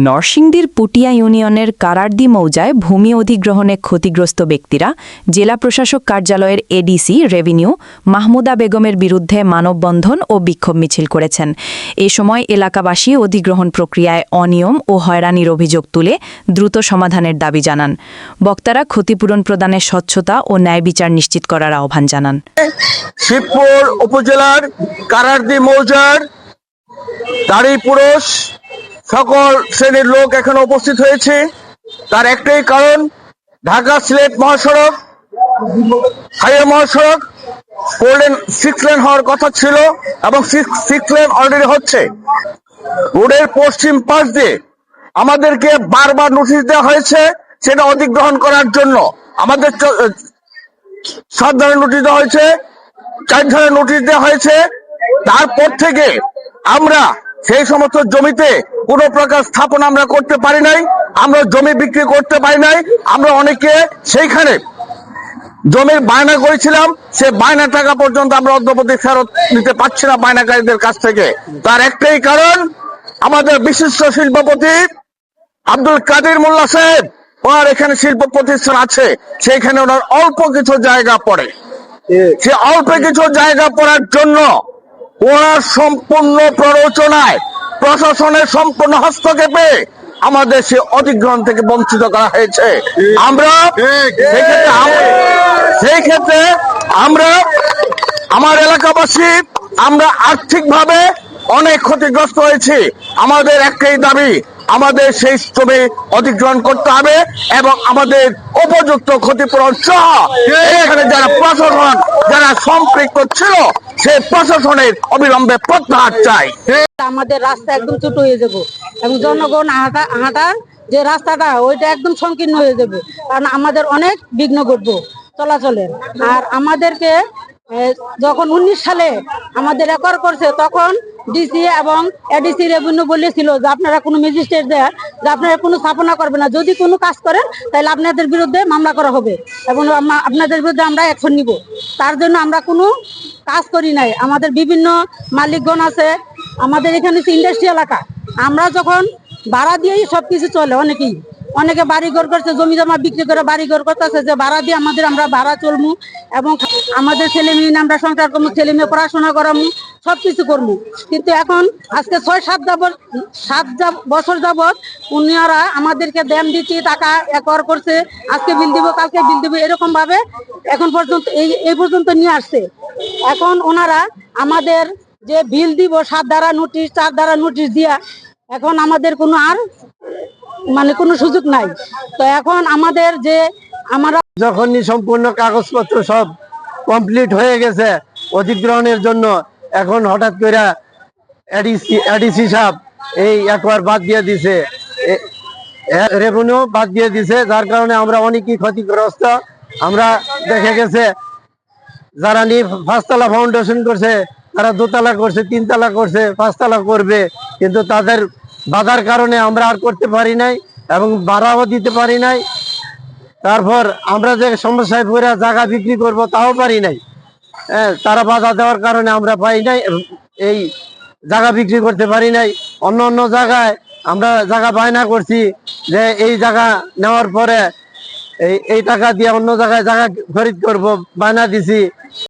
নরসিংদীর পুটিয়া ইউনিয়নের কারারদি মৌজায় ভূমি অধিগ্রহণে ক্ষতিগ্রস্ত ব্যক্তিরা জেলা প্রশাসক কার্যালয়ের এডিসি রেভিনিউ মাহমুদা বেগমের বিরুদ্ধে মানববন্ধন ও বিক্ষোভ মিছিল করেছেন। এ সময় এলাকাবাসী অধিগ্রহণ প্রক্রিয়ায় অনিয়ম ও হয়রানির অভিযোগ তুলে দ্রুত সমাধানের দাবি জানান। বক্তারা ক্ষতিপূরণ প্রদানে স্বচ্ছতা ও ন্যায় বিচার নিশ্চিত করার আহ্বান জানান। শিবপুর উপজেলার কারারদি মৌজার নারী পুরুষ সকল শ্রেণীর লোক এখানে উপস্থিত হয়েছে। তার একটাই কারণ, ঢাকা সিলেট মহাসড়ক হাইওয়ে মহাসড়ক 6 লেন হওয়ার কথা ছিল এবং 6 লেন অলরেডি হচ্ছে। রোডের পশ্চিম পাশ দিয়ে আমাদেরকে বারবার নোটিশ দেওয়া হয়েছে সেটা অধিগ্রহণ করার জন্য। আমাদের 7 ধরনের নোটিশ দেওয়া হয়েছে, 4 ধরনের নোটিশ দেওয়া হয়েছে। তারপর থেকে আমরা সেই সমস্ত জমিতে কোনো প্রকার স্থাপনা আমরা করতে পারি নাই, আমরা জমি বিক্রি করতে পারি নাই। আমরা অনেকে সেইখানে জমির বায়না করেছিলাম, সে বায়না টাকা পর্যন্ত আমরা অদ্যবধি ফেরত নিতে পারছি না বায়নাকারীদের কাছ থেকে। তার একটাই কারণ, আমাদের বিশিষ্ট শিল্পপতি আব্দুল কাদের মোল্লা সাহেব, ওনার এখানে শিল্প প্রতিষ্ঠান আছে, সেইখানে ওনার অল্প কিছু জায়গা পড়ে। সে অল্প কিছু জায়গা পড়ার জন্য ওনার সম্পূর্ণ প্ররোচনায়, প্রশাসনের সম্পূর্ণ হস্তক্ষেপে আমাদের সে অধিগ্রহণ থেকে বঞ্চিত করা হয়েছে। আমরা সেই ক্ষেত্রে আমরা আমার এলাকাবাসী আমরা আর্থিকভাবে অনেক ক্ষতিগ্রস্ত হয়েছি। আমাদের একটাই দাবি, আমাদের সেই জমি অধিগ্রহণ করতে হবে এবং আমাদের উপযুক্ত ক্ষতিপূরণ সহ এখানে যারা প্রশাসন যারা সম্পৃক্ত ছিল সেই প্রশাসনের অবিলম্বে প্রত্যাহার চাই। আমাদের রাস্তা একদম ছোট হয়ে যাবে এবং জনগণ হাঁটার যে রাস্তাটা ওইটা একদম সংকীর্ণ হয়ে যাবে, কারণ আমাদের অনেক বিঘ্ন ঘটবে চলাচলের। আর আমাদেরকে যখন 19 সালে আমাদের রেকর্ড করছে তখন ডিসি এবং এডিসি রেভিনিউ বলেছিল যে আপনারা কোনো ম্যাজিস্ট্রেট দেয় যে আপনারা কোনো স্থাপনা করবেন না, যদি কোনো কাজ করেন তাহলে আপনাদের বিরুদ্ধে মামলা করা হবে এবং আপনাদের বিরুদ্ধে আমরা অ্যাকশন নিব। তার জন্য আমরা কোনো কাজ করি নাই। আমাদের বিভিন্ন মালিকগণ আছে, আমাদের এখানে ইন্ডাস্ট্রি এলাকা, আমরা যখন ভাড়া দিয়েই সবকিছু চলে। অনেকে বাড়িঘর করছে, জমি জমা বিক্রি করে বাড়িঘর করতেছে যে ভাড়া দিয়ে আমরা ভাড়া চলবো এবং আমাদের ছেলে মেয়ে আমরা সংসার করবো, ছেলে মেয়ে পড়াশোনা করাবো, সবকিছু করবো। কিন্তু এখন আজকে 6-7 বছর যাবৎ উনিরা আমাদেরকে দেন দিচ্ছি, টাকা একর করছে, আজকে বিল দিব কালকে বিল দিব, এরকম ভাবে এখন পর্যন্ত এই পর্যন্ত নিয়ে আসছে। এখন ওনারা আমাদের যে বিল দিব 7 ধারা নোটিশ 4 ধারা নোটিশ দিয়া এখন আমাদের কোনো আর কোনো সুযোগ নাই। তো এখন আমাদের যে আমরা যখনই সম্পূর্ণ কাগজপত্র সব কমপ্লিট হয়ে গেছে অধিগ্রহণের জন্য, এখন হঠাৎ করে এডিসি সাহেব এই একবার বাদ দিয়ে দিছে, রেভিনিউ বাদ দিয়ে দিছে, যার কারণে আমরা অনেকই ক্ষতিগ্রস্ত। আমরা দেখে গেছে যারা 5 তলা ফাউন্ডেশন করছে, তারা 2 তলা করছে, 3 তলা করছে, 5 তলা করবে, কিন্তু তাদের বাধার কারণে আমরা আর করতে পারি নাই এবং ভাড়াও দিতে পারি নাই। তারপর আমরা যে সমস্যায় পড়ে জায়গা বিক্রি করব তাও পারি নাই। তারা বাধা দেওয়ার কারণে আমরা পাই নাই, এই জায়গা বিক্রি করতে পারি নাই। অন্য জায়গায় আমরা জায়গা বায়না করছি যে এই জায়গা নেওয়ার পরে এই টাকা দিয়ে অন্য জায়গায় জায়গা খরিদ করব, বায়না দিছি,